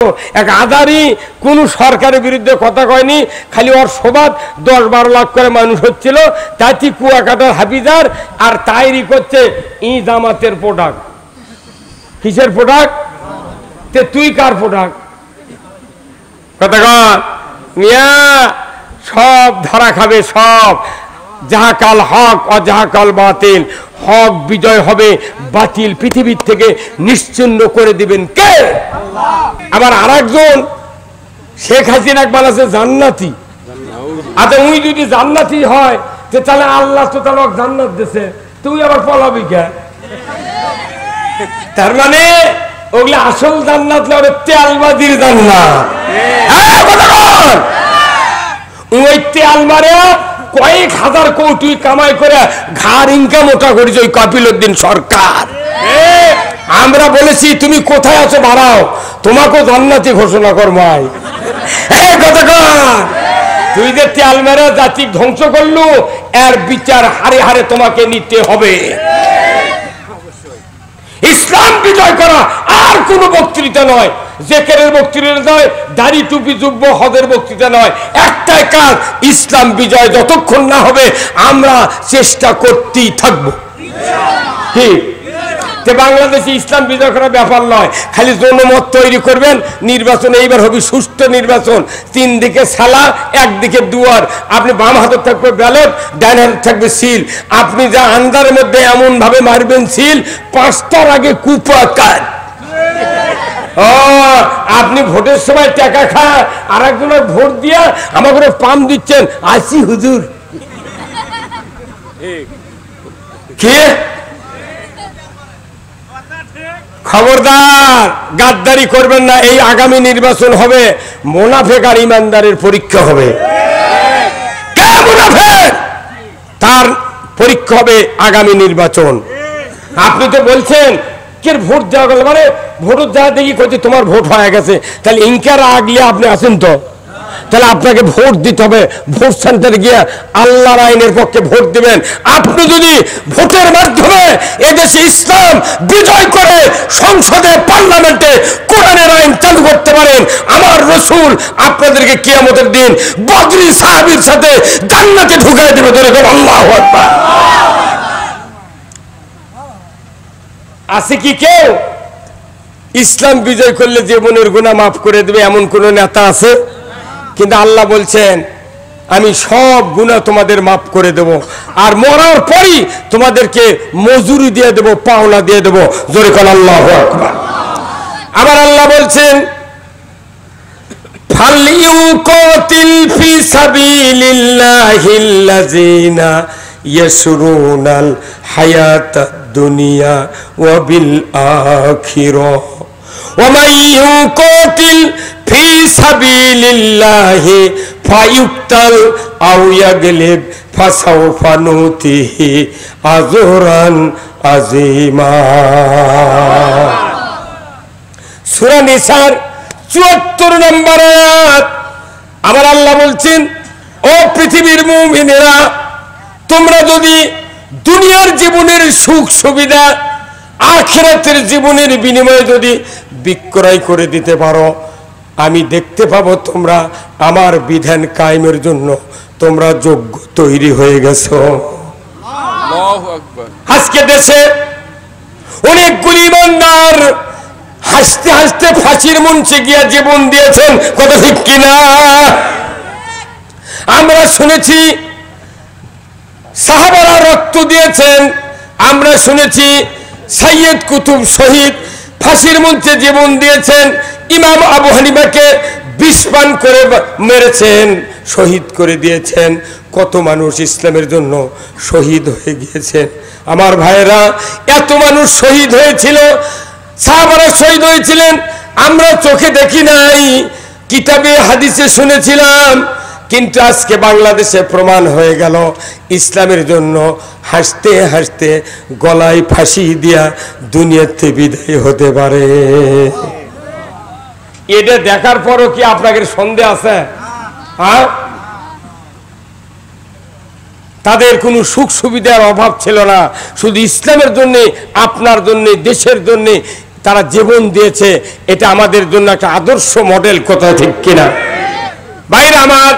এক আদারি কোন সরকারের বিরুদ্ধে কথা কয়নি, খালি ওর সবাদ 10-12 লাখ করে মানুষ হচ্ছিল, তাই কুয়াকাটার হাফিজার আর তাইরি করছে ই জামাতের প্রোডাক্ট। কিসের প্রোডাক্ট? তে তুই কার প্রোডাক্ট? কথা কর মিয়া, সব ধরা খাবে সব। যাহা কাল হক ও যাহা কাল বাতিল, হক বিজয় হবে, বাতিল পৃথিবীর থেকে নিশ্চিহ্ন করে দিবেন কে? আবার আরেকজন শেখ হাসিনা বানাচ্ছে জান্নাতি। আচ্ছা উনি যদি জান্নাতি হয় তাহলে আল্লাহ তো তাহলে জান্নাত দিছে, তুই আবার পলাবি কে? তার মানে ওগুলো আসল জান্নাত না, ওটা তেলবাজির জান্নাত। ওই তেল মারে কয়েক হাজার কোটি কামাই করে ঘাড় ইনকাম ওটা করেছে ওই কপিলউদ্দিন সরকার। আমরা বলেছি তুমি কোথায় আছো বাড়াও, তোমাকেও জান্নাতি ঘোষণা করবাই। তুই যে তেল মেরে জাতি ধ্বংস করলু, এর বিচার হারে হারে তোমাকে নিতে হবে। ইসলাম বিজয় করা আর কোন বক্তৃতা নয়, জেকেরের বক্তৃতা নয়, দাড়ি টুপি যুব্ব হজের বক্তৃতা নয়, একটাই কাজ, ইসলাম বিজয় যতক্ষণ না হবে আমরা চেষ্টা করতেই থাকবো। ঠিক বাংলাদেশে ইসলাম বিজয় করার ব্যাপার নয়, খালি জনমত তৈরি করবেন। নির্বাচন এইবার হবে সুষ্ঠু নির্বাচন, 3 দিকে সালা, একদিকে দুয়ার। আপনি বাম হাতে থাকবে ব্যালট, ডান হাতে থাকবে সিল। আপনি যা আন্দারের মধ্যে এমন ভাবে মারবেন সিল, 5টার আগে কুপাকার। আপনি ভোটের সময় টাকা খায় আর একজনের ভোট দিয়া আমাকে পাম দিচ্ছেন, আসি হুজুর কে? খবরদার গাদ্দারি করবেন না। এই আগামী নির্বাচন হবে মুনাফেক আর ইমানদারের পরীক্ষা হবে। কে মুনাফেক তার পরীক্ষা হবে আগামী নির্বাচন। আপনি তো বলছেন কে ভোট দেওয়া গেল, মানে ভোট দেওয়া দেখি করছে তোমার ভোট হয়ে গেছে, তাহলে ইনকার আগলে আপনি আছেন তো, তাহলে আপনাকে ভোট দিতে হবে। ভোট সেন্টারে গিয়ে আল্লাহর আইনের পক্ষে ভোট দিবেন। আপনি যদি ভোটের মাধ্যমে এদেশে ইসলাম বিজয় করে সংসদে পার্লামেন্টে কোরআনের আইন চালু করতে পারেন, আমার রাসূল আপনাদেরকে কিয়ামতের দিন বদরি সাহাবীর সাথে জান্নাতে ঢুকায় দেবে। আল্লাহু আকবার। আছে কি কেউ ইসলাম বিজয় করলে জীবনের গুনাহ মাফ করে দেবে এমন কোন নেতা আছে? কিন্তু আল্লাহ বলছেন আমি সব গুনাহ তোমাদের মাফ করে দেব, আর মরার পরই তোমাদেরকে মজুরি দিয়ে দেব, পাওনা দিয়ে দেব। জোরে বল আল্লাহু আকবার। আবার আল্লাহ বলছেন ফালইউকাতিল ফি সাবিলিল্লাহিল্লাযিনা ইয়াসরুনাল হায়াতাদ দুনিয়া ওয়া বিল আখিরাহ ওয়া মান ইউকাতিল ফি সাবিলিল্লাহি ফায়ুক্তাল আও ইয়াগলিব ফাসাওফা নুতিহি আজরান আযীমা। সূরা নিসার ৭৪ নম্বর আয়াত। আমার আল্লাহ বলছেন ও পৃথিবীর মুমিনেরা, তোমরা যদি দুনিয়ার জীবনের সুখ সুবিধা আখিরাতের জীবনের বিনিময়ে যদি বিক্রয় করে দিতে পারো, আমি দেখতে পাবো তোমরা আমার বিধান কায়েমের জন্য তোমরা যোগ্য তৈরি হয়ে গেছো। আল্লাহু আকবার। আজকে দেশে অনেকগুলি ইমানদার হাসতে হাসতে ফাঁসির মঞ্চে গিয়ে জীবন দিয়েছেন, কথা ঠিক কিনা? আমরা শুনেছি সাহাবারা রক্ত দিয়েছেন, আমরা শুনেছি সাইয়্যিদ কুতুব শহীদ ফাঁসির মঞ্চে জীবন দিয়েছেন, ইমাম আবু হানিফাকে বিষ পান করে মেরেছেন, শহীদ করে দিয়েছেন। কত মানুষ ইসলামের জন্য শহীদ হয়ে গিয়েছেন। আমার ভাইয়েরা, এত মানুষ শহীদ হয়েছিল, সাহাবারা শহীদ হয়েছিলেন, আমরা চোখে দেখি নাই, কিতাবে হাদিসে শুনেছিলাম। কিন্তু আজকে বাংলাদেশে প্রমাণ হয়ে গেল ইসলামের জন্য হাসতে হাসতে গলায় ফাঁসি দিয়া দুনিয়াতে বিদায় হতে পারে। এটা দেখার পরও কি আপনাদের সন্দেহ আছে? হ্যাঁ, তাদের কোনো সুখ সুবিধার অভাব ছিল না, শুধু ইসলামের জন্য, আপনার জন্য, দেশের জন্য তারা জীবন দিয়েছে, এটা আমাদের জন্য একটা আদর্শ মডেল, কথা ঠিক কিনা? ভাইরা আমার,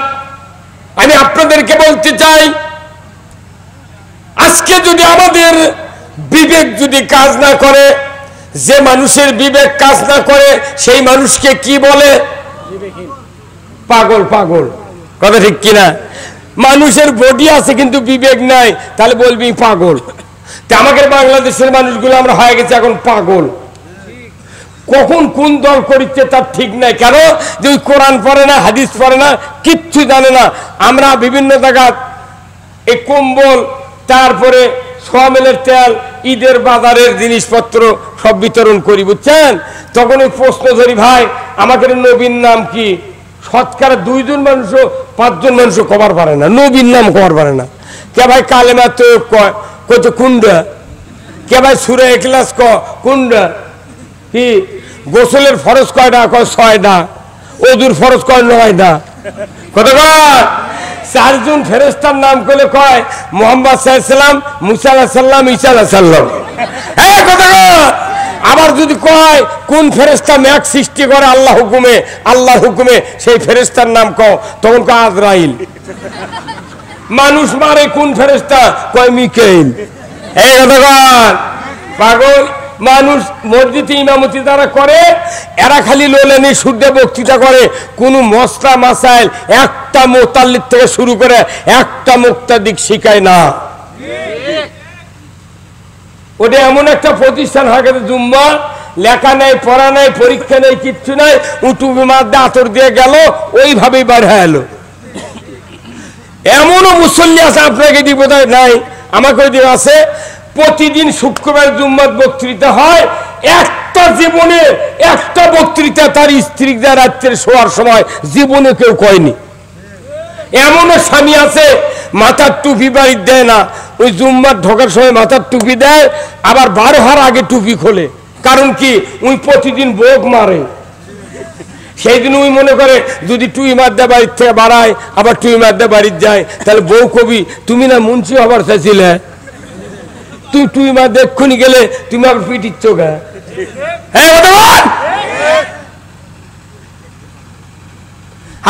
আমি আপনাদেরকে বলতে চাই, আজকে যদি আমাদের বিবেক যদি কাজ না করে, যে মানুষের বিবেক কাজ না করে সেই মানুষকে কি বলে? পাগল। পাগল, কথা ঠিক কিনা? মানুষের বডি আছে কিন্তু বিবেক নাই, তাহলে বলবি পাগল। আমাদের বাংলাদেশের মানুষগুলো আমরা হয়ে গেছে এখন পাগল। কখন কোন দল করিচ্ছে তার ঠিক নাই। কেন? যে ওই কোরআন পড়ে না, হাদিস পড়ে না, কিচ্ছু জানে না। আমরা বিভিন্ন জায়গা এই কম্বল, তারপরে সোয়ামেলের তেল, ঈদের বাজারের জিনিসপত্র সব বিতরণ করি, বুঝছেন? তখন ওই প্রশ্ন ধরি, ভাই আমাদের নবীর নাম কি? শতকরা 2 জন মানুষও 5 জন মানুষও কবার পারে না, নবীর নাম কবার পারে না। কে ভাই কালেমা তো কয়, কত কুন্ডা? কে ভাই সূরা ইখলাস কুন্ডা? কি গোসলের ফরজ কয়টা? কয় 6টা। ওযুর ফরজ কয় 9টা। কত কয়? 4 জন ফেরেশতার নাম করলে কয় মুহাম্মদ সাল্লাল্লাহু আলাইহি সাল্লাম, মুসা আলাইহিস সালাম, ঈসা আলাইহিস সালাম। এই কত কয়? আবার যদি কয় কোন ফেরেশতা মেঘ সৃষ্টি করে আল্লাহ হুকুমে, আল্লাহর হুকুমে, সেই ফেরেশতার নাম কও, তখন কয় আজরাইল। মানুষ মারে কোন ফেরেশতা? কয় মিকাইল। এই কত কয়? পাগল মানুষ। মসজিদে ইমামতি যারা করে এরা খালি লোলেনি শুদ্ধে বক্তৃতা করে, কোনো মশলা মাসাইল একটা মোতাল্লিদ থেকে শুরু করে একটা মুক্তাদিক শিখায় না। ওটা এমন একটা প্রতিষ্ঠান হয়ে গেছে, জুম্মা লেখা নেই, পড়া নেই, পরীক্ষা নেই, কিচ্ছু নাই, উটুবি মাদ্দা আতর দিয়ে গেল, ওইভাবেই বার হয়ে এলো। এমনও মুসল্লি আছে, আপনাকে দিব নাই, আমাকে ওই দিন আছে, প্রতিদিন শুক্রবার জুম্মার বক্তৃতা হয়, একটা জীবনে একটা বক্তৃতা তার স্ত্রী রাত্রে শোয়ার সময় জীবনে কেউ কয়নি। এমনও স্বামী আছে মাথার টুপি বাড়ি দেয় না, ওই জুম্মার ঢোকার সময় মাথার টুপি দেয়, আবার 12 হওয়ার আগে টুপি খোলে। কারণ কি? ওই প্রতিদিন বোক মারে। সেই দিন ওই মনে করে যদি টুই মাদ্দা বাড়ির থেকে বাড়ায়, আবার টুই মাদ্দা বাড়ির যায়, তাহলে বউ কবি তুমি না মুন্সি হবার চাইছিলে, তুই টুই মাদ্দা এক্ষুনি গেলে তুমি আবার পিটিচ্ছ গা। হ্যাঁ,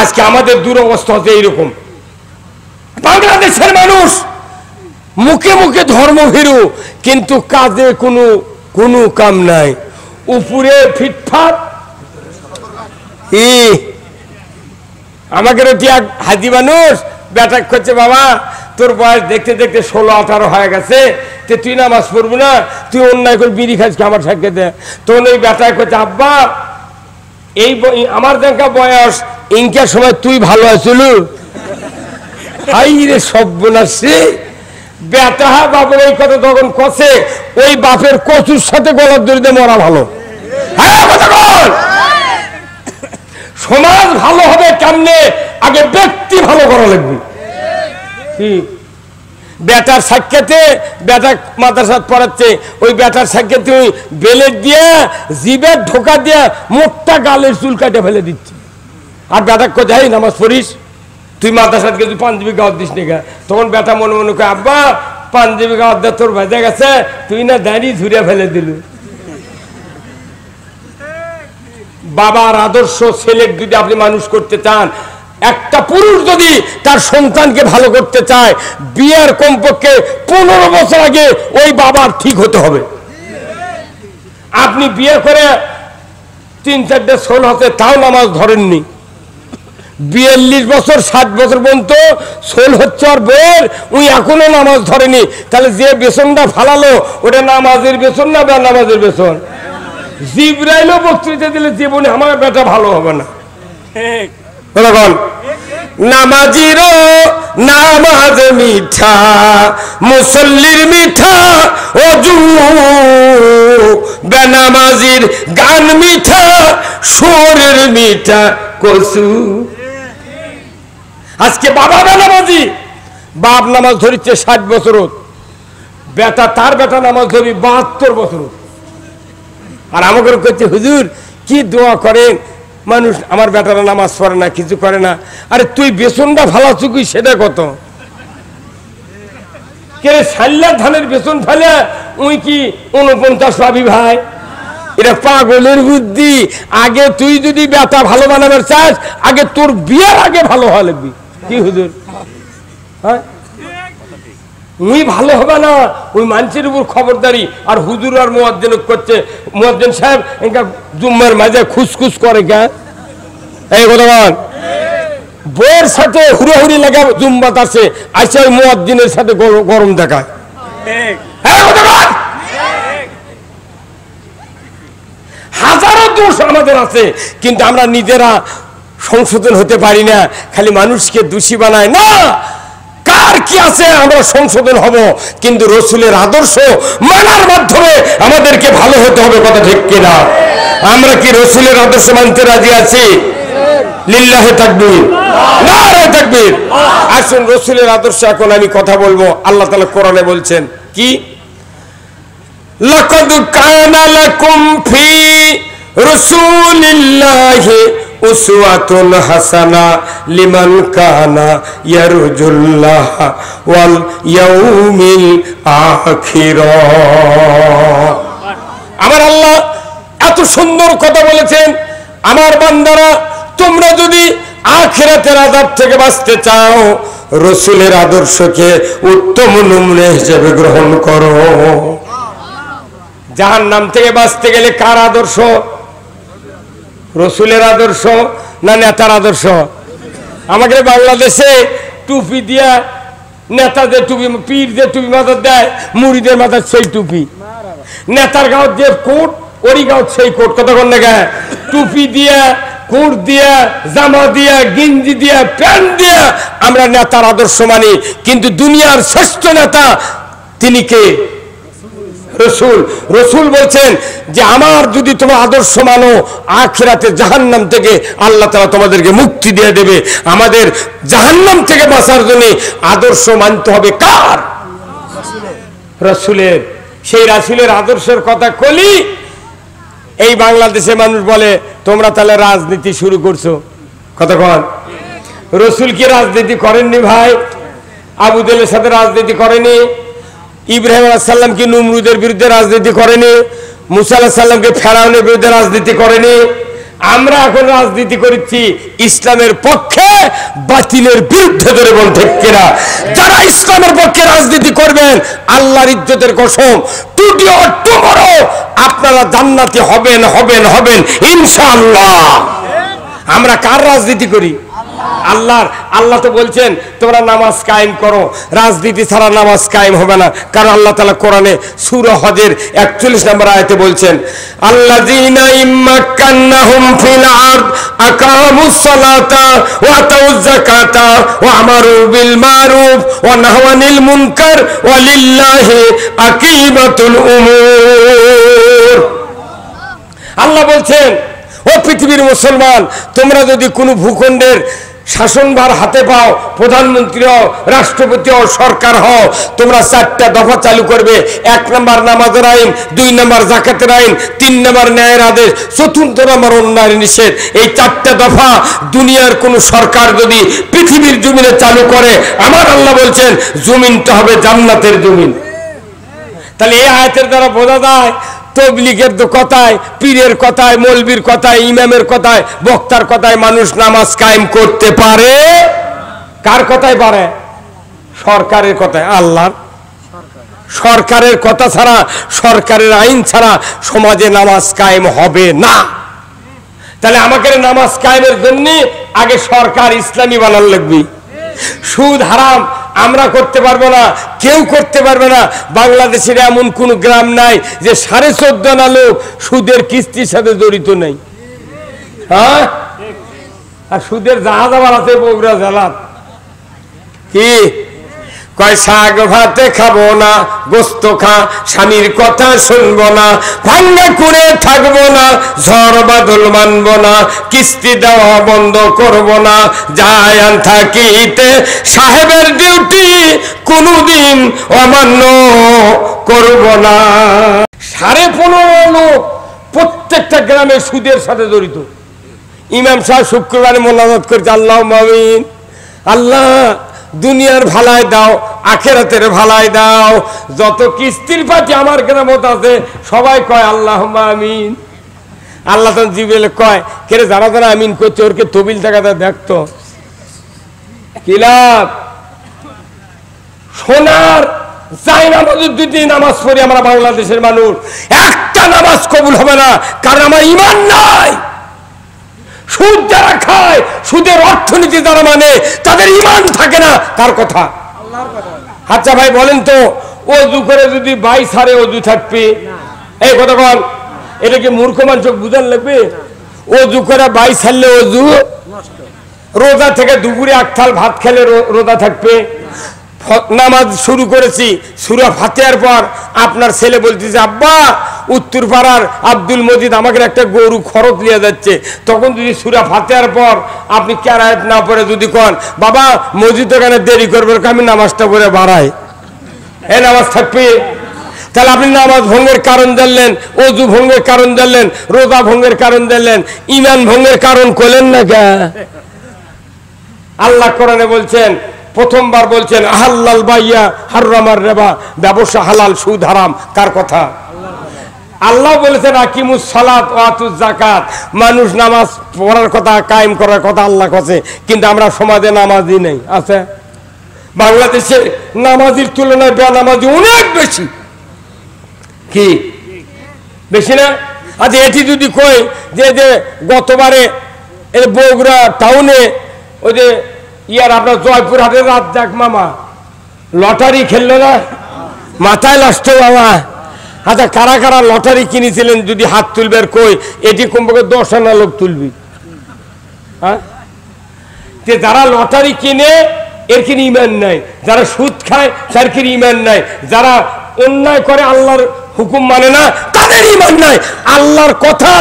আজকে আমাদের দুরবস্থা হচ্ছে এইরকম। বাংলাদেশের মানুষ মুখে মুখে ধর্মভীরু, কিন্তু কাজে কোনো কাম নাই, উপরে ফিটফাট। আমাকে এক হাজি মানুষ ব্যাটাক করছে, বাবা তোর বয়স দেখতে দেখতে 16-18 হয়ে গেছে, তুই নামাজ পড়বি না, তুই অন্যায় করে বিড়ি খাচ্ছি আমার সাক্ষে দে। তখন ওই ব্যাটাক করছে, আব্বা এই আমার দেখা বয়স ইনকার সময় তুই ভালো আছিল। হাই রে সর্বনাশী বেটা, বাবুর এই কথা তখন কষে, ওই বাপের কচুর সাথে গলার দড়িতে মরা ভালো। হ্যাঁ, সমাজ ভালো হবে কেমনে? আগে ব্যক্তি ভালো করা লাগবে। বেটার সাক্ষাতে, বেটা মাদ্রাসা পড়াচ্ছে, ওই বেটার সাক্ষাতে ওই বেলেট দিয়ে জিবের ঢোকা দিয়ে মোটটা গালের চুল কাটে ফেলে দিচ্ছে। আর বেটা কোথায় নামাজ পড়িস, তুই মাদ্রাসাত গেছি পাঞ্জাবি গাওয়ার দিস নিকা। তখন বেটা মনে মনে করে, আব্বা পাঞ্জাবি গাওয়ার দিয়ে তোর ভেজে গেছে, তুই না দাঁড়িয়ে ঝুড়িয়ে ফেলে দিলু। বাবার আদর্শ ছেলের যদি আপনি মানুষ করতে চান, একটা পুরুষ যদি তার সন্তানকে ভালো করতে চায়, বিয়ের কমপক্ষে 15 বছর আগে ওই বাবার ঠিক হতে হবে। আপনি বিয়ে করে 3-4টে ছোল হচ্ছে, তাও নামাজ ধরেননি, 42 বছর 60 বছর পর্যন্ত ছোল হচ্ছে আর বইয়ের, ওই এখনো নামাজ ধরেনি, তাহলে যে বেতনটা ফালালো ওটা নামাজের বেতন না নামাজের বেতন? জিবরাইলও বক্তৃতা দিলে জীবনে আমার বেটা ভালো হবে না। নামাজিরও নামাজ মিঠা, মুসল্লির মিঠা ওযু, বেনামাজির গান মিঠা, সুরের মিঠা কসু। আজকে বাবা বেনামাজি, বাপ নামাজ ধরিচ্ছে 60 বছর, বেটা তার বেটা নামাজ ধরি 72 বছর। আর আমাকে করছে, হুজুর কি দোয়া করেন, মানুষ আমার বেটারা নামাজ পড়ে না, কিছু করে না। আরে তুই বেসনটা ভালো চুকি সেটা কত? কে সাল্লার ধানের বেসন ফেলে ওই কি 49 পাবি ভাই? এটা পাগলের বুদ্ধি। আগে তুই যদি বেটা ভালো বানাবার চাস, আগে তোর বিয়ের আগে ভালো হওয়া লাগবি। কি হুজুর? হ্যাঁ, উই ভালো হবে না, ওই মানুষের উপর খবরদারি। আর হুজুর আর মুয়াজ্জিন করছে, মুয়াজ্জিন সাহেব জুম্মার মাঝে খুসখুস করে কে এই ভগবান বইয়ের সাথে হুড়োহুড়ি লাগা জুম্মাত আছে, আইসা ওই মুয়াজ্জিনের সাথে গরম দেখায়। হাজারো দোষ আমাদের আছে, কিন্তু আমরা নিজেরা সংশোধন হতে পারি না, খালি মানুষকে দোষী বানায়। না, কার কি আছে আমরা সংশোধন হব, কিন্তু রসুলের আদর্শ মানার মাধ্যমে আমাদেরকে ভালো হতে হবে। কথা ঠিক কিনা? আমরা কি রসুলের আদর্শ মানতে রাজি আছি? লিল্লাহে তাকবীর, নারে তাকবীর। আসুন রসুলের আদর্শ এখন আমি কথা বলবো। আল্লাহ তাআলা কোরআনে বলছেন কি? লাকাদ কানা লাকুম ফি রাসূলিল্লাহি উসওয়াতুন হাসানা লিমান কানা ইয়ারজুল্লাহ ওয়াল ইয়াউমিল আখির। আমার আল্লাহ এত সুন্দর কথা বলেছেন, আমার বান্দারা তোমরা যদি আখিরাতের আযাব থেকে বাঁচতে চাও, রাসূলের আদর্শকে উত্তম নমুনা হিসেবে গ্রহণ করো। জাহান্নাম থেকে বাঁচতে গেলে কার আদর্শ? রসুলের আদর্শ না নেতার আদর্শ? আমাদের বাংলাদেশে টুপি দিয়া নেতাদের টুপি, পীর যে টুপি মাথার দেয়, মুড়িদের মাথার সেই টুপি, নেতার গাঁও যে কোট ওরই গাঁও সেই কোট। কতক্ষণ দেখা টুপি দিয়া, কোট দিয়া, জামা দিয়া, গিঞ্জি দিয়া, প্যান্ট দিয়া আমরা নেতার আদর্শ মানি, কিন্তু দুনিয়ার শ্রেষ্ঠ নেতা তিনি কে? রসুল। রসুল বলছেন যে আমার যদি তোমার আদর্শ মানো, আখিরাতে জাহান্নাম থেকে আল্লাহ তাআলা তোমাদেরকে মুক্তি দিয়ে দেবে। আমাদের জাহান্নাম থেকে বাঁচার জন্য আদর্শ মানতে হবে কার? রসুলের। সেই রাসূলের আদর্শের কথা কলি এই বাংলাদেশে মানুষ বলে তোমরা তাহলে রাজনীতি শুরু করছো। কতক্ষণ? রসুল কি রাজনীতি করেননি ভাই? আবু জেহেলের সাথে রাজনীতি করেনি? ইব্রাহিম আলাইহিস সালাম কি নমরুদের বিরুদ্ধে রাজনীতি করেনি? মুসা আলাইহিস সালামকে ফেরাউনের বিরুদ্ধে রাজনীতি করেনি? আমরা এখন রাজনীতি করছি ইসলামের পক্ষে, বাতিলের বিরুদ্ধে। ধরে বল ঠিক কিনা? যারা ইসলামের পক্ষে রাজনীতি করবেন, আল্লাহর ইজ্জতের কসম, টুডে অর টুমরো আপনারা জান্নাতি হবেন, হবেন, হবেন ইনশাআল্লাহ। আমরা কার রাজনীতি করি? আল্লাহর। আল্লাহ তো বলছেন তোমরা নামাজ কায়েম করো, রাজনীতি ছাড়া নামাজ কায়েম হবে না। কারণ আল্লাহ তাআলা কোরআনে সূরা হজের 41 নম্বর আয়াতে বলছেন, আল্লাযীনা ইম্মাক্কান্নাহুম ফিল আরদ আকামুস সালাতা ওয়া আতাউয যাকাতা ওয়া আমারু বিল মারুফ ওয়া নাহাউ আনিল মুনকার ওয়া লিল্লাহি আকিবাতুল উমুর। আল্লাহ বলছেন, ও পৃথিবীর মুসলমান, তোমরা যদি কোনো ভূখণ্ডের শাসনভার হাতে পাও, প্রধানমন্ত্রী হও, রাষ্ট্রপতি হও, সরকার হও, তোমরা 4টা দফা চালু করবে। 1 নম্বর নামাজের আইন, 2 নম্বর যাকাতের আইন, 3 নম্বর ন্যায়ের আদেশ, 4 নম্বর অন্যায়ের নিষেধ। এই 4টা দফা দুনিয়ার কোন সরকার যদি পৃথিবীর জমিনে চালু করে, আমার আল্লাহ বলছেন জমিনটা হবে জান্নাতের জমিন। তাহলে এই আয়াতের দ্বারা বোঝা যায় তবলিগের কথায়, পীরের কথায়, মৌলবীর কথায়, ইমামের কথায়, বক্তার কথায় মানুষ নামাজ কায়েম করতে পারে। কার কথায় পারে? সরকারের কথায়। আল্লাহর সরকারের কথা ছাড়া, সরকারের আইন ছাড়া সমাজে নামাজ কায়েম হবে না। তাহলে আমাকে নামাজ কায়েমের জন্য আগে সরকার ইসলামী বানান লাগবে। সুদ হারাম আমরা করতে পারবো না, কেউ করতে পারবে না। বাংলাদেশের এমন কোন গ্রাম নাই যে 14.5 আনা লোক সুদের কিস্তির সাথে জড়িত নেই। হ্যাঁ, আর সুদের জাহাজ আবার আছে বগুড়া জেলার। কি কয়? শাক ভাতে খাবো না, গোস্ত খা, স্বামীর কথা শুনবো না, ভাঙ্গা করে থাকবো না, ঝড় বাদল মানবো না, কিস্তি দেওয়া বন্ধ করবো না, জায়ান থাকিতে সাহেবের ডিউটি কোনদিন অমান্য করবো না। 15.5 লোক প্রত্যেকটা গ্রামে সুদের সাথে জড়িত। ইমাম সাহেব শুক্রবারে মোনাজাত করেছে, আল্লাহ আমিন, আল্লাহ দুনিয়ার ভালাই দাও, আখেরাতের ভালাই দাও। যত কিস্তির পাটি আমার গ্রামত আছে সবাই কয় আল্লাহ আমিন। আল্লাহ তখন জিবরাইল কয় কেরে যারা যারা আমিন করছে ওরকে তবিল টাকাটা দেখতো কি লাভ। সোনার যাই নামাজের দুটি নামাজ পড়ি আমরা বাংলাদেশের মানুষ, একটা নামাজ কবুল হবে না, কারণ আমার ঈমান নাই। সুদ যারা খায়, সুদের অর্থনীতি যারা মানে, তাদের ঈমান থাকে না। কার কথা? আচ্ছা ভাই বলেন তো, অজু করে যদি 22 হারে অজু থাকবে, এই কথা বল, এটা কি মূর্খ মানুষ বুঝান লাগবে? অজু করে 22 হারলে অজু, রোজা থেকে দুপুরে 1 থাল ভাত খেলে রোজা থাকবে। নামাজ শুরু করেছি, সূরা ফাতিহার পর আপনার ছেলে বলতেছে আব্বা উত্তর পাড়ার আব্দুল মজিদ আমাকে একটা গরু খরচ নিয়ে যাচ্ছে, তখন যদি সূরা ফাতিহার পর আপনি কেরাত না পড়ে যদি কন বাবা মসজিদ ওখানে দেরি করবে, আমি নামাজটা পড়ে বাড়াই, এই নামাজ থাকবে? তাহলে আপনি নামাজ ভঙ্গের কারণ জানলেন, অজু ভঙ্গের কারণ জানলেন, রোজা ভঙ্গের কারণ জানলেন, ঈমান ভঙ্গের কারণ করলেন না কে? আল্লাহ কোরআনে বলছেন, প্রথমবার বলছেন আহাল্লাল বাইয়া হারামার রিবা, ব্যবসা হালাল সুদ হারাম। কার কথা? আল্লাহ বলেছেন আকিমুস সালাত ওয়া আতুজ যাকাত, মানুষ নামাজ পড়ার কথা, কায়েম করার কথা আল্লাহ কাছে, কিন্তু আমরা সমাজে নামাজি নেই। আছে বাংলাদেশে নামাজির তুলনায় বেনামাজি অনেক বেশি। কি বেশি না? আচ্ছা এটি যদি কই যে গতবারে বগুড়া টাউনে ওই যে ইয়ার আপনার জয়পুর হাটের রাজ্জাক মামা লটারি খেললো না, মাথায় নষ্ট বাবা। আচ্ছা কারা কারা লটারি কিনেছিলেন যদি হাত তুলবে, কই এটি কমপক্ষে 10 আনা লোক তুলবি। হ্যাঁ, যারা লটারি কিনে এর কি ঈমান নাই, যারা সুদ খায় তার কি ঈমান নাই, যারা অন্যায় করে আল্লাহর হুকুম মানে না তাদের ঈমান নাই। আল্লাহর কথা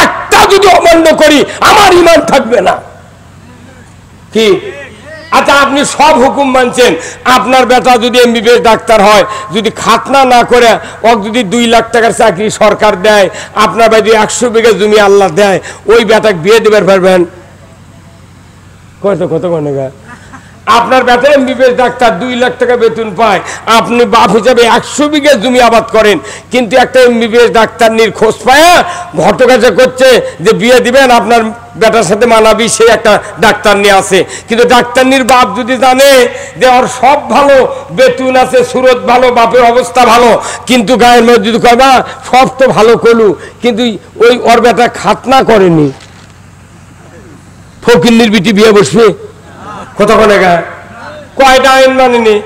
একটা যদি অমান্য করি আমার ঈমান থাকবে না। কি? আচ্ছা আপনি সব হুকুম মানছেন, আপনার বেটা যদি এমবিবিএস ডাক্তার হয়, যদি খাতনা না করে ওকে যদি 2 লাখ টাকার চাকরি সরকার দেয়, আপনার ভাই যদি 100 বিঘা জমি আল্লাহ দেয়, ওই বেটাকে বিয়ে দেবে পারবেন? কত কত কনেগা আপনার বেটা এমবিবিএস ডাক্তার 2 লাখ টাকা বেতন পায়, আপনি বাপ হিসাবে 100 বিঘা জমি আবাদ করেন, কিন্তু একটা এমবিবিএস ডাক্তার খোঁজ পায় ঘটকাছে করছে যে বিয়ে দিবেন আপনার বেটার সাথে মানাবি, সে একটা ডাক্তার নিয়ে আসে। কিন্তু ডাক্তারনির বাপ যদি জানে যে ওর সব ভালো, বেতন আছে, সুরত ভালো, বাপের অবস্থা ভালো, কিন্তু গায়ের মধ্যে যদি কয় না সব তো ভালো করলু, কিন্তু ওই ওর বেটা খাতনা করেনি, ফকিন্নির বিটি বিয়ে বসবে? কত করে কয়টা আইন মানেনি?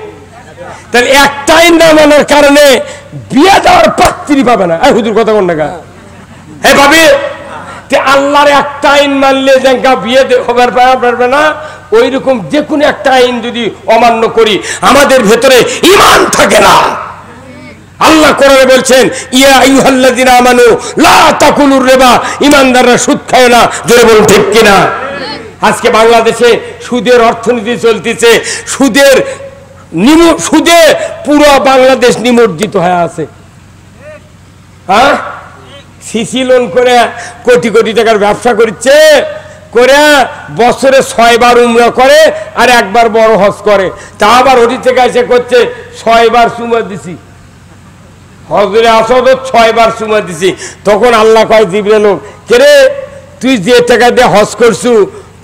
তাহলে একটা আইন না মানার কারণে বিয়ে দেওয়ার পাত্রী পাবে না। হুজুর কথা কোন টাকা হে ভাবি, আল্লাহর একটা আইন মানলে যে বিয়ে হবার পারবে না, ওই রকম যে কোনো একটা আইন যদি অমান্য করি আমাদের ভেতরে ঈমান থাকে না। আল্লাহ কোরআনে বলছেন ইয়া আইয়ুহাল্লাযিনা আমানু লা তাকুলুর রিবা, ঈমানদাররা সুদ খায় না। জোরে বলুন ঠিক কিনা? আজকে বাংলাদেশে সুদের অর্থনীতি চলতেছে, সুদে পুরো বাংলাদেশ নিমজ্জিত হয়ে আছে। হ্যাঁ, সিসি লোন করে কোটি কোটি টাকার ব্যবসা করছে, করে বছরে 6 বার উমরা করে আর 1 বার বড় হজ করে, তা আবার ওটি থেকে এসে করছে 6 বার চুমা দিছি, হজরে আসো 6 বার চুমা দিছি। তখন আল্লাহ কয় জিবরাইল, কে রে তুই যে টাকা দিয়ে হজ করছু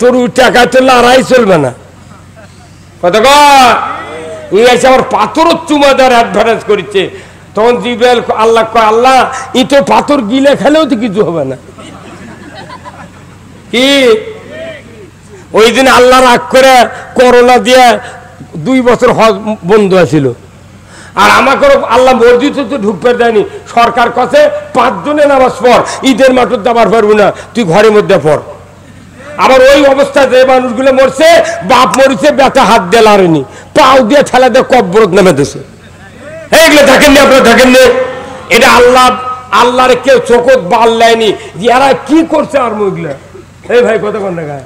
তোর ওই টাকা তো লড়াই চলবে না। কত এসে আবার পাথরও চুমা দেওয়ার অ্যাডভান্স করছে। তখন জিবরাইল আল্লাহ কয় আল্লাহ ই তো পাথর গিলে খেলেও তো কিছু হবে না। কি ওই দিন আল্লাহ রাগ করে করোনা দিয়ে 2 বছর হজ বন্ধ আছিল, আর আমাকে আল্লাহ মসজিদে তো ঢুকতে দেয়নি। সরকার কাছে 5 জনে নামাজ পড়, ঈদের মাঠে যাবার পারবো না, তুই ঘরের মধ্যে পড়। আবার ওই অবস্থায় যে মানুষগুলো মরছে, বাপ মরিছে, বেটা হাত দিয়ে লাড়েনি, পাও দিয়ে ঠেলা দিয়ে কব্বরত নেমে দিছে। এইগুলো দেখেননি আপনারা? দেখেননি? এটা আল্লাহর কেউ চোখত বাল নেয়নি যে এরা কি করছে। আর মুগলা এই ভাই কতক্ষণ দেখা,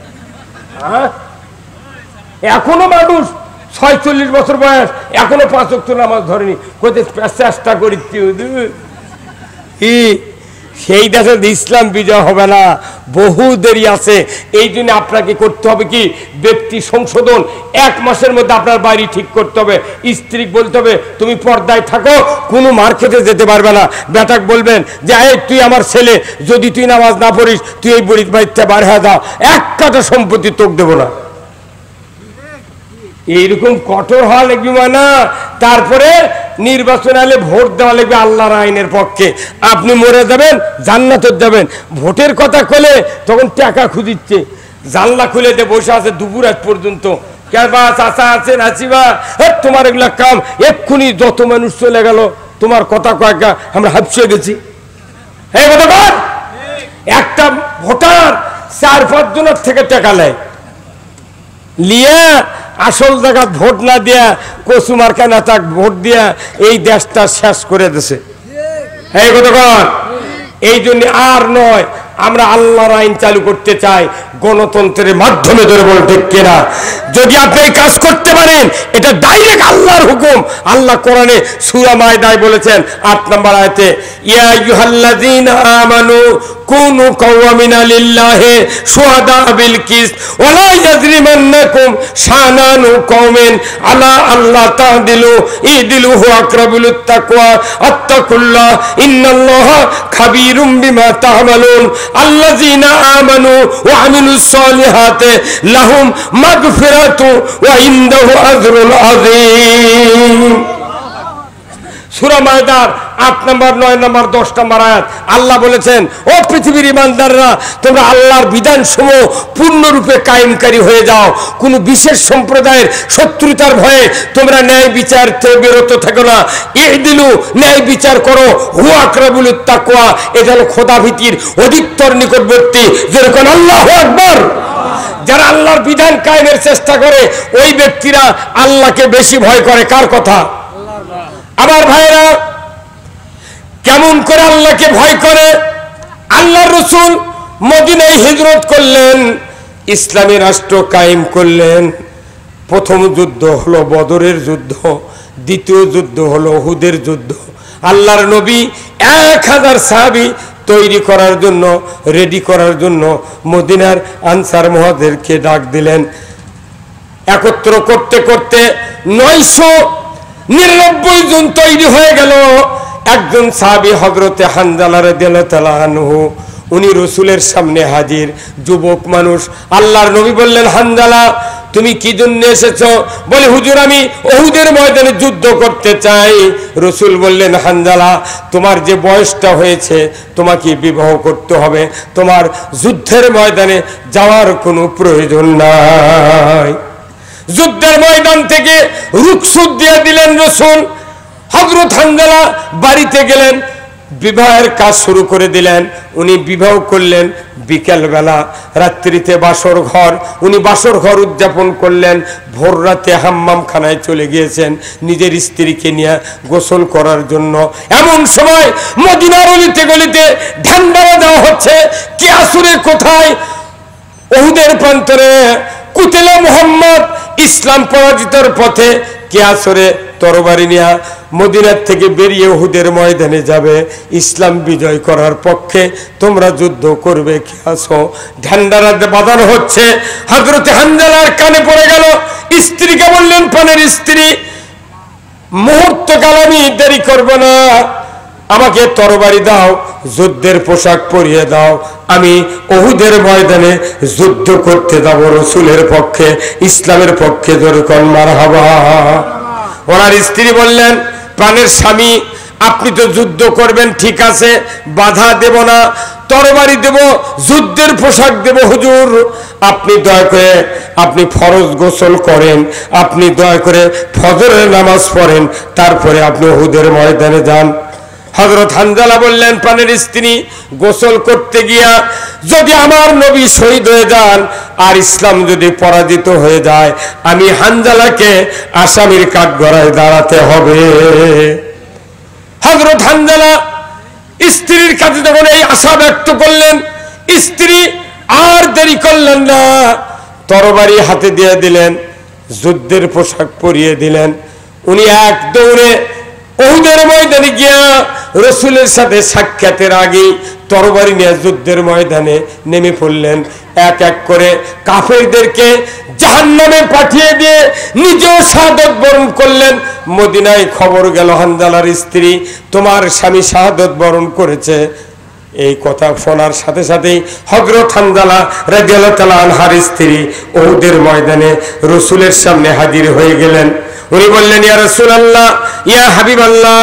হ্যাঁ এখনো মানুষ 46 বছর বয়স এখনো 5 ওয়াক্ত নামাজ ধরেনি, কোথায় চেষ্টা করি কি সেই দেশে ইসলাম বিজয় হবে না, বহু দেরি আছে। এই জন্য আপনাকে করতে হবে কি, ব্যক্তি সংশোধন। 1 মাসের মধ্যে আপনার বাড়ি ঠিক করতে হবে। স্ত্রী বলতে হবে তুমি পর্দায় থাকো, কোনো মার্কেটে যেতে পারবে না। বেটাক বলবেন যে এই তুই আমার ছেলে, যদি তুই নামাজ না পড়িস তুই এই বুড়ির বাড়িতে বার হয়ে যাও, 1 কাঠা সম্পত্তি তোকে দেবো না। এইরকম কঠোর হওয়া লাগবে না। তারপরে নির্বাচন হলে ভোট দেওয়া লাগবে আল্লাহর আইনের পক্ষে। আপনি মরে যাবেন, জান্নাতে যাবেন। ভোটের কথা কলে তখন টাকা খুঁজিচ্ছে, জানলা খুলে দিয়ে বসে আছে দুপুর আজ পর্যন্ত। কেবা চাচা আছেন, আসিবা তোমার এগুলা কাম, এক্ষুনি যত মানুষ চলে গেল, তোমার কথা কয়েকটা আমরা হাঁপসে গেছি। এই কথা বল, একটা ভোটার 4-5 জনের থেকে টাকা নেয়, লিয়া আসল জায়গা ভোট না দিয়া কচু মার্কা নেতা ভোট দিয়া এই দেশটা শেষ করে দিছে। এই কথা, এই জন্য আর নয়, আমরা আল্লাহর আইন চালু করতে চাই গণতন্ত্রের মাধ্যমে। ধরে বল ঠিক কিনা? যদি আপনি এই কাজ করতে পারেন, এটা ডাইরেক্ট আল্লাহর হুকুম। আল্লাহ কোরআনে সূরা মায়দায় বলেছেন 8 নম্বর আয়াতে, ইয়া আইয়ুহাল্লাযীনা আমানু কুনু কাওয়ামিনা লিল্লাহি শুহাদা বিল কিসত ওয়া লা ইয়াজরিমান্নাকুম শানানু কওমিন আলা আল্লাহ তা'দিলু ইদিলু হুয়া আকরাবু লিত-তাকওয়া আত্তাকুল্লাহ ইন্নাল্লাহা খাবীরুম বিমা তা'মালুন আল্লাযীনা আমানু ওয়া আমিলুস সালিহাতি লাহুম মাগফিরাতু ওয়া ইনদাহু আজরুন আযীম। সূরা মায়দার 8 নম্বর, 9 নম্বর, 10 নম্বর আয়াত আল্লাহ বলেছেন, ও পৃথিবীর ইমানদাররা, তোমরা আল্লাহর বিধানসমূহ পূর্ণরূপে কায়েমকারী হয়ে যাও। কোন বিশেষ সম্প্রদায়ের শত্রুতার ভয়ে তোমরা ন্যায় বিচার থেকে বিরত থেকো না। ইদিলু, ন্যায় বিচার করো। হুয়া আকরাবু লিত-তাকওয়া, এটা হলো খোদাভীতির অধিকতর নিকটবর্তী। যেরকম আল্লাহু আকবার। যারা আল্লাহর বিধান কায়েমের চেষ্টা করে ওই ব্যক্তিরা আল্লাহকে বেশি ভয় করে। কার কথা? আমার ভাইরা, কেমন করে আল্লাহকে ভয় করে? আল্লাহর রাসূল মদিনায় হিজরত করলেন, ইসলামী রাষ্ট্র কায়েম করলেন। প্রথম যুদ্ধ হলো বদরের যুদ্ধ, দ্বিতীয় যুদ্ধ হলো উহুদের যুদ্ধ। আল্লাহর নবী 1000 সাহাবী তৈরি করার জন্য, রেডি করার জন্য মদিনার আনসার মুহাজিরদেরকে ডাক দিলেন। একত্র করতে করতে 999 জন তৈরি হয়ে গেল। একজন সাহাবী হযরতে হানজালা রাদিয়াল্লাহু তাআলা আনহু, উনি রাসূলের সামনে হাজির, যুবক মানুষ। আল্লাহর নবী বললেন, হানজালা তুমি কি জন্য এসেছো? বলে, হুজুর আমি উহুদের ময়দানে যুদ্ধ করতে চাই। রাসূল বললেন, হানজালা তোমার যে বয়সটা হয়েছে তোমাকে বিবাহ করতে হবে, তোমার যুদ্ধের ময়দানে যাওয়ার কোনো প্রয়োজন নাই। যুদ্ধের ময়দান থেকে রুখসুদ দিয়ে দিলেন রাসূল। হযরত হানজালা বাড়িতে গেলেন, বিবাহের কাজ শুরু করে দিলেন। উনি বিবাহ করলেন বিকেলবেলা, রাত্রিতে বাসর ঘর, উনি বাসর ঘর উদযাপন করলেন। ভোর রাতে হাম্মামখানায় চলে গিয়েছেন নিজের স্ত্রীকে নিয়ে গোসল করার জন্য। এমন সময় মদিনার অলিতে গলিতে ঢান্ডারা দেওয়া হচ্ছে। কিয়াসুরে কোথায়? উহুদের প্রান্তরে। কুতিলা মুহাম্মদ, ইসলাম পরাজিতর পথে। কিয়াসুরে তরবারি নিয়ে মদিনার থেকে বেরিয়ে উহুদের ময়দানে যাবে, ইসলাম বিজয় করার পক্ষে তোমরা যুদ্ধ করবে। কিয়াসো ঢান্ডারা বাঁধানো হচ্ছে। হযরতে হানজালার কানে পড়ে গেল। স্ত্রীকে বললেন, প্রাণের স্ত্রী, মুহূর্তকাল আমি দেরি করব না, আমাকে তরবারি দাও, যুদ্ধের পোশাক পরিয়ে দাও, আমি উহুদের ময়দানে যুদ্ধ করতে যাব রাসূলের পক্ষে, ইসলামের পক্ষে। যেরকম মারহাবা। ওনার স্ত্রী বললেন, প্রাণের স্বামী আপনি তো যুদ্ধ করবেন, ঠিক আছে, বাধা দেব না, তরবারি দেব, যুদ্ধের পোশাক দেব। হুজুর আপনি দয়া করে আপনি ফরজ গোসল করেন, আপনি দয়া করে ফজরের নামাজ পড়েন, তারপরে আপনি উহুদের ময়দানে যান। হযরত হানজালা বললেন, প্রাণের স্ত্রী, গোসল করতে গিয়া যদি আমার নবী শহীদ হয়ে যান আর ইসলাম যদি পরাজিত হয়ে যায়, আমি হানজালাকে আসামির কাঠগড়ায় দাঁড়াতে হবে। হযরত হানজালা স্ত্রীর কাছে যখন এই আশা ব্যক্ত করলেন, স্ত্রী আর দেরি করলেন না, তরবারি হাতে দিয়ে দিলেন, যুদ্ধের পোশাক পরিয়ে দিলেন। উনি এক দৌড়ে উহুদের ময়দানে গিয়া রাসূলের সাথে সাক্ষাতের আগে তরবারি নিয়ে যুদ্ধের ময়দানে নেমে পড়লেন। এক এক করে কাফেরদেরকে জাহান্নামে পাঠিয়ে দিয়ে নিজেও শাহাদত বরণ করলেন। মদিনায় খবর গেল হানজালার স্ত্রী তোমার স্বামী শাহাদত বরণ করেছে। এই কথা শোনার সাথে সাথেই হযরত হানজালা রাদিয়াল্লাহু তাআলা আনহার স্ত্রী উহুদের ময়দানে রাসূলের সামনে হাজির হয়ে গেলেন। উনি বললেন ইয়া রাসূলুল্লাহ, ইয়া হাবিবাল্লাহ,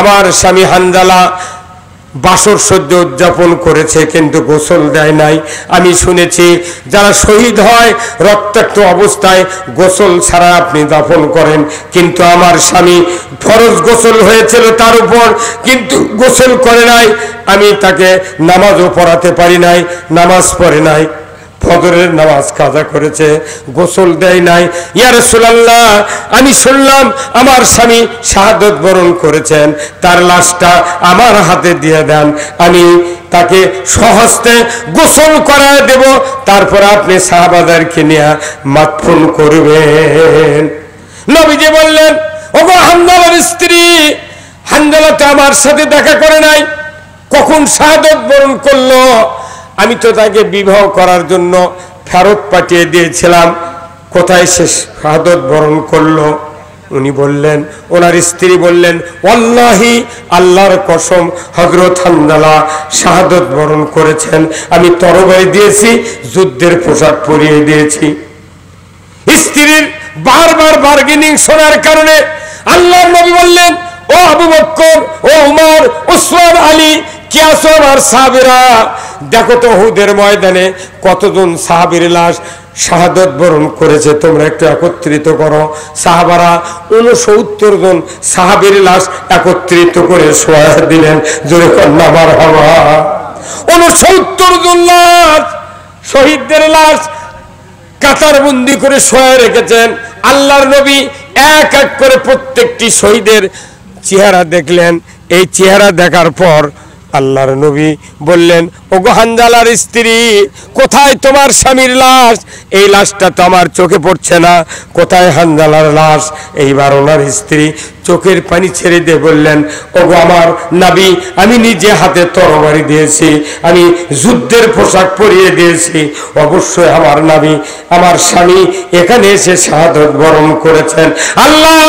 আমার স্বামী হানজালা বাসর সহ্য উদযাপন করেছে কিন্তু গোসল দেয় নাই। আমি শুনেছি যারা শহীদ হয় রক্তাক্ত অবস্থায় গোসল ছাড়া আপনি দাফন করেন, কিন্তু আমার স্বামী ফরজ গোসল হয়েছিল তার উপর, কিন্তু গোসল করে নাই। আমি তাকে নামাজও পড়াতে পারি নাই, নামাজ পড়ে নাই, ফজরের নামাজ কাজা করেছে, গোসল দেয় নাই। ইয়া রাসূলুল্লাহ, আমি শুনলাম আমার স্বামী শাহাদত বরণ করেছেন, তার লাশটা আমার হাতে দিয়ে দেন, আমি তাকে স্বহস্তে গোসল করায় দেব, তারপর আপনি সাহাবাদেরকে নিয়ে মাতফুন করবেন। নবীজি বললেন ওগো হানজালার স্ত্রী, হানজালা তো আমার সাথে দেখা করে নাই, কখন শাহাদত বরণ করলো? আমি তো তাকে বিবাহ করার জন্য ফেরত পাঠিয়ে দিয়েছিলাম, কোথায় সে শাহাদত বরণ করলো? উনি বললেন, ওনার স্ত্রী বললেন ওয়াল্লাহি, আল্লাহর কসম হযরত হানজালা শাহাদত বরণ করেছেন, আমি তরবারি দিয়েছি, যুদ্ধের পোশাক পরিয়ে দিয়েছি। স্ত্রীর বারবার বার্গেনিং শোনার কারণে আল্লাহর নবী বললেন ও আবু বকর, ও উমর, উসমান, আলী, কে আছো আমার সাহাবীরা, দেখো তো উহুদের ময়দানে কতজন সাহাবীর লাশ শাহাদত বরণ করেছে, তোমরা একটু একত্রিত করো। সাহাবারা 69 জন সাহাবীর লাশ একত্রিত করে শোয়া দিলেন। জোরে কন্যা মারহাবা। 69 জন লাশ, শহীদদের লাশ কাতারবন্দি করে শোয়া রেখেছেন। আল্লাহর নবী এক এক করে প্রত্যেকটি শহীদের চেহারা দেখলেন। এই চেহারা দেখার পর আল্লাহর নবী বললেন ওগো হানজালার স্ত্রী, কোথায় তোমার স্বামীর লাশ? এই লাশটা তো আমার চোখে পড়ছে না, কোথায় হানজালার লাশ? এইবার ওনার স্ত্রী চোখের পানি ছেড়ে দিয়ে বললেন ওগো আমার নবী, আমি নিজে হাতে তরবারি দিয়েছি, আমি যুদ্ধের পোশাক পরিয়ে দিয়েছি, অবশ্যই আমার নবী, আমার স্বামী এখানে এসে শাহাদত বরণ করেছেন। আল্লাহ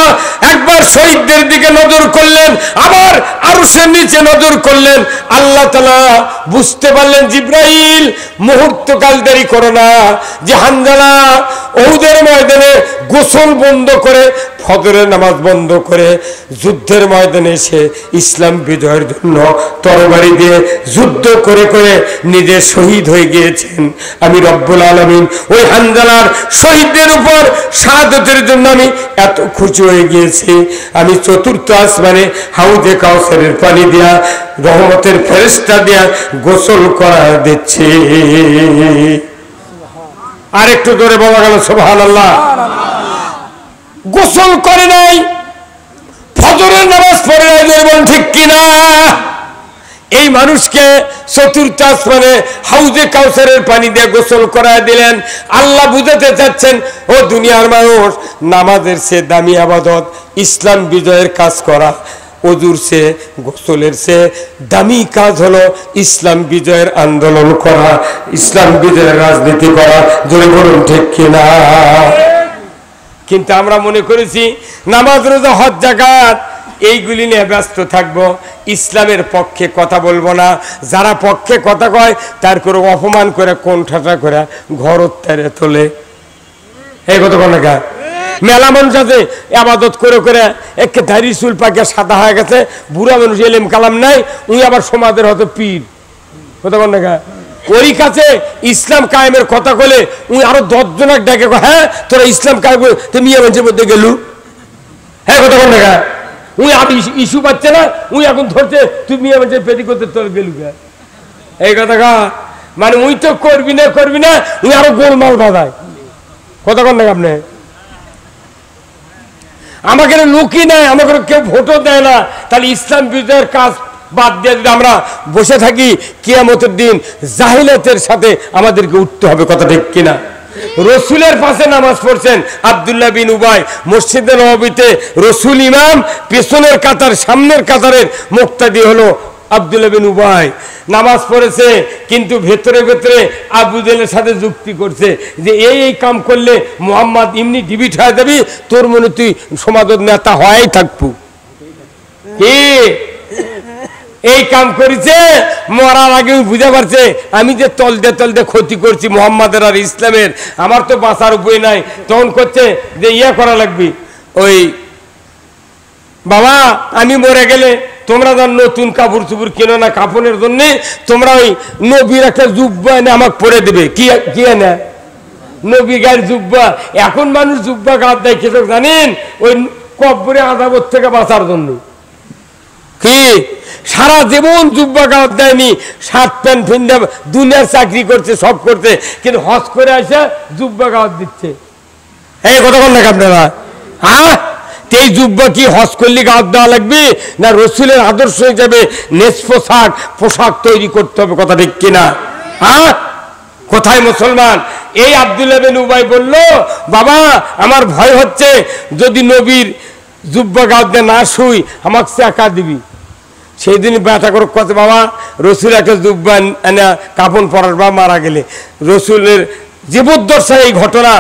একবার শহীদদের দিকে নজর করলেন, আবার আরশের নিচে নজর করলেন। আল্লাহ তাআলা বুঝতে পারলেন জিবরাইল মুহূর্তকাল দেরি করো না, যে হানজালা উহুদের ময়দানে গোসল বন্ধ করে, ফজরের নামাজ বন্ধ করে যুদ্ধের ময়দানে এসে ইসলাম বিজয়ের জন্য তরবারি দিয়ে যুদ্ধ করে করে নিজে শহীদ হয়ে গিয়েছেন। আমি রব্বুল আলামিন ওই হানজালার শহীদদের উপর শাহাদতের জন্য আমি এত খুশি হয়ে গিয়েছি, আমি চতুর্থ আসমানে হাউজে কাউসারের পানি দিয়া রহমতের ফেরেশতা দিয়া গোসল করা দিচ্ছি। আর একটু জোরে বলা গেল সুবহানাল্লাহ। গোসল করে নাই, ফজরের নামাজ পড়ে নাই, বলুন ঠিক কিনা? এই মানুষকে চতুর্থ আসমানে হাউজে কাউসারের পানি দিয়ে গোসল করায় দিলেন। আল্লাহ বুঝাতে চাচ্ছেন ও দুনিয়ার মানুষ, নামাজের চেয়ে দামি আবাদত ইসলাম বিজয়ের কাজ করা, ওযুর চেয়ে গোসলের চেয়ে দামি কাজ হলো ইসলাম বিজয়ের আন্দোলন করা, ইসলাম বিজয়ের রাজনীতি করা। জোরে বলুন ঠিক কিনা? কিন্তু আমরা মনে করেছি নামাজ, রোজা, হজ, যাকাত এইগুলি নিয়ে ব্যস্ত থাকবো, ইসলামের পক্ষে কথা বলবো না। যারা পক্ষে কথা কয় তার করে অপমান করে কোন ঠাটা করে ঘর উত্তারে তোলে। এই কথা কোন না, মেলা মানুষ আছে আবাদত করে করে একে দাড়ি চুল পাকে সাদা হয়ে গেছে, বুড়া মানুষ এলেম কালাম নাই, উনি আবার সমাজের হয়তো পীর। কথা কোন না, ওই কাছে ইসলাম কায়েমের কথা বলে উনি আরো 10 জনের ডেকে, হ্যাঁ তোরা ইসলাম কায়েম করে তুই মিয়া মানুষের মধ্যে গেলু। হ্যাঁ কথা কোন না, উনি আর ইস্যু পাচ্ছে না, উনি এখন ধরছে তুই মিয়া মানুষের পেটি করতে তোর গেলু। এই কথা কা মানে উই তো করবি না উনি আরো গোলমাল বাঁধায়। কথা কোন না, আপনি আমাকে লোকই নাই, আমাকে কেউ ভোটও দেয় না, তাহলে ইসলাম বিজয়ের কাজ বাদ দিয়ে যদি আমরা বসে থাকি, কিয়ামতের দিন জাহিলাতের সাথে আমাদেরকে উঠতে হবে। কথা ঠিক কিনা? রসুলের পাশে নামাজ পড়ছেন আব্দুল্লাহ বিন উবাই, মসজিদে নববীতে রসুল ইমাম, পেছনের কাতার সামনের কাতারের মুক্তাদি হলো আব্দুল্লাহ বিন উবাই নামাজ পড়েছে, কিন্তু ভেতরে ভেতরে আবু জেহেলের সাথে যুক্তি করছে যে এই কাম করলে মুহাম্মদ এমনি ডিবিট হয়ে যাবি, তোর মনে তুই সমাজের নেতা হওয়াই থাকবো। কি এই কাম করেছে, মরার আগে বুঝে পারছে আমি যে তলদে ক্ষতি করছি মুহাম্মাদের আর ইসলামের, আমার তো বাঁচার উপায় নাই। তখন করছে যে ইয়ে করা লাগবে, ওই বাবা আমি মরে গেলে তোমরা যার নতুন কাপড় চুপুর কেনো না কাপড়ের জন্য, তোমরা ওই নবীর একটা জুব্বা এনে আমাকে পরে দেবে। কি এনে? নবী গায়ের জুব্বা। এখন মানুষ জুব্বা গাছ দেয় কেসব জানেন, ওই কব্বরে আযাবের থেকে বাঁচার জন্য। কি সারা জীবন জুব্বা গাছ দেয়নি, শার্ট প্যান্ট ফিন্দে দুনিয়ার চাকরি করছে, সব করছে, কিন্তু হজ করে আসে জুব্বা গাছ দিচ্ছে। এই কথা বল না আপনারা, হ্যাঁ এই জুব্বা কি হজ করলে গাছ দেওয়া লাগবে না রসুলের আদর্শ হিসাবে পোশাক তৈরি করতে হবে? কথা ঠিক কিনা? হ্যাঁ কোথায় মুসলমান? এই আব্দুল্লাহ বিন উবাই বলল, বাবা আমার ভয় হচ্ছে যদি নবীর জুব্বা গাছ দিয়ে না শুই আমাকে চাকা দিবি। সেই দিন ব্যথা করে কথা, বাবা রসুল একটা জুব্বা এনে কাপড় পরার বা মারা গেলে রসুলের জীবদ্দশায় এই ঘটনা।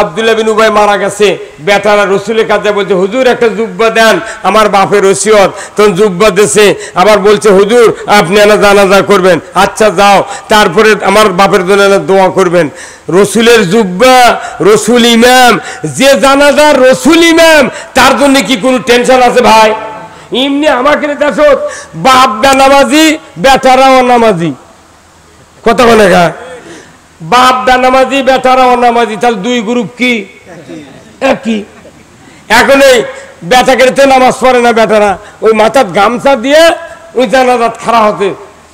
আব্দুল্লাহ বিন উবাই মারা গেছে, বেটারা রসুলের কাছে বলছে হুজুর একটা জুব্বা দেন, আমার বাপের ওসিয়ত। তখন জুব্বা দেশে আবার বলছে হুজুর আপনি এনে জানাজা করবেন। আচ্ছা যাও, তারপরে আমার বাপের জন্য দোয়া করবেন। রসুলের জুব্বা, রসুল ইমাম, যে জানাজার রসুল ইমাম তার জন্য কি কোনো টেনশন আছে ভাই? এমনি আমাকে দেখো বাপ নামাজি বেটারাও নামাজি, কথা বলে গা বাপ নামাজি বেটারা অনামাজি, তাহলে দুই গ্রুপ কি একই? এখন এই বেটাকে নামাজ পড়ে না বেটারা, ওই মাথার গামছা দিয়ে ওই জানাজাত খাড়া হতে,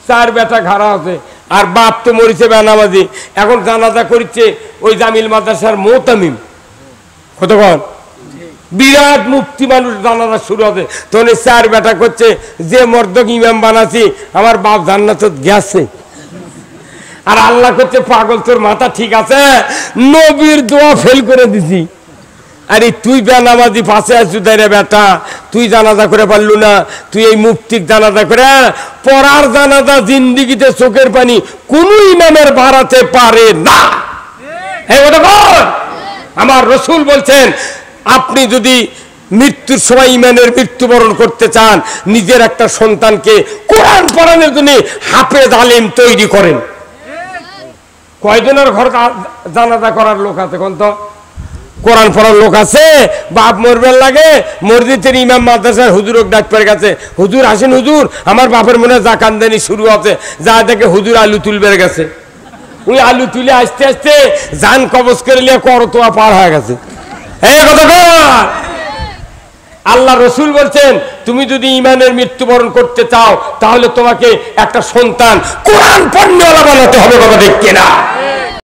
চার বেটা খাড়া হতে, আর বাপ তো মরিছে বেনামাজি। এখন জানাজা করছে ওই জামিল মাদ্রাসার মোতামিম, কতক্ষণ বিরাট মুক্তি মানুষ জানাজা শুরু হবে। তখন চার বেটা করছে যে মর্দক ইমাম বানাচ্ছি আমার বাপ জান্নাতে গেছে। আর আল্লাহ করছে পাগল তোর মাথা ঠিক আছে, নবীর দোয়া ফেল করে দিছি। আরে তুই বেনামাজি পাশে আছিস দাঁড়িয়ে বেটা, তুই জানাজা করে পারলু না? তুই এই মুক্তিক জানাজা করে পড়ার জানাজা জিন্দিগিতে চোখের পানি কোন ইমামের বাড়াতে পারে না। আমার রসুল বলছেন আপনি যদি মৃত্যুর সময় ইমানের মৃত্যুবরণ করতে চান, নিজের একটা সন্তানকে কোরআন পড়ানোর জন্য হাফেজ আলেম তৈরি করেন। কয়জনের ঘর জানাজা করার লোক আছে কোন? তো কোরআন পড়ার লোক আছে? বাপ মরবেন লাগে মসজিদের ইমাম মাদ্রাসার হুজুর ডাক্তারের কাছে, হুজুর আসেন হুজুর আমার বাপের মনে জাকানদানি শুরু আছে, যা দেখে হুজুর আলু তুলবে গেছে। ওই আলু তুলে আসতে আসতে জান কবজ করে নিয়ে করতোয়া পার হয়ে গেছে। এই কথা আল্লাহ রসুল বলছেন তুমি যদি ইমানের মৃত্যুবরণ করতে চাও তাহলে তোমাকে একটা সন্তান কোরআন পড়নেওয়ালা বানাতে হবে। কথা ঠিক কিনা?